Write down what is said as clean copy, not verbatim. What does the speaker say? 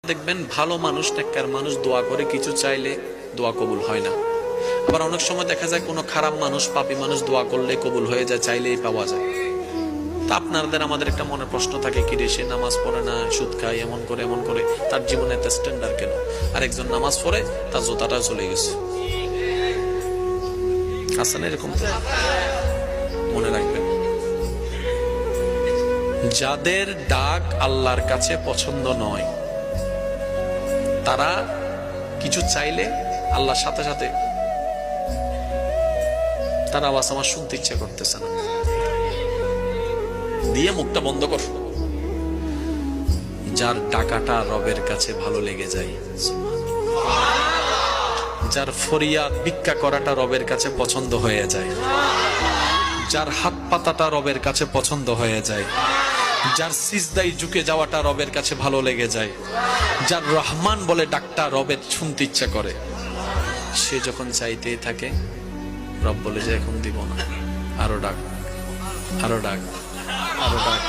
দেখবেন ভালো মানুষ, নেককার মানুষ দোয়া করে কিছু চাইলে দোয়া কবুল হয় না। আবার অনেক সময় দেখা যায় কোনো খারাপ মানুষ, পাপী মানুষ দোয়া করলে কবুল হয়ে যায়, চাইলেই পাওয়া যায়। তা আপনাদের আমাদের একটা মনের প্রশ্ন থাকে, কি রে সে নামাজ পড়ে না, সুদ খায়, এমন করে তার জীবনে এত স্ট্যান্ডার্ড কেন? আর একজন নামাজ পড়ে তার জোতাটা চলে গেছে। আছে না এরকম? মনে রাখবেন, যাদের ডাক আল্লাহর কাছে পছন্দ নয়, তারা কিছু চাইলে আল্লাহর সাথে সাথে তার আওয়াজ আমার শুনতে ইচ্ছা করতেছে না, দিয়ে মুখটা বন্ধ কর। যার ডাকাটা রবের কাছে ভালো লেগে যায়, যার ফরিয়াদ ভিক্ষা করাটা রবের কাছে পছন্দ হয়ে যায়, যার হাত পাতাটা রবের কাছে পছন্দ হয়ে যায়, যার সিজদায় ঝুঁকে যাওয়াটা রবের কাছে ভালো লেগে যায়, যার রহমান বলে ডাকটা রবের শুনতে ইচ্ছা করে, সে যখন চাইতেই থাকে, রব বলে যে এখন দিব না, আরো ডাক, আরো ডাক, আরো ডাক।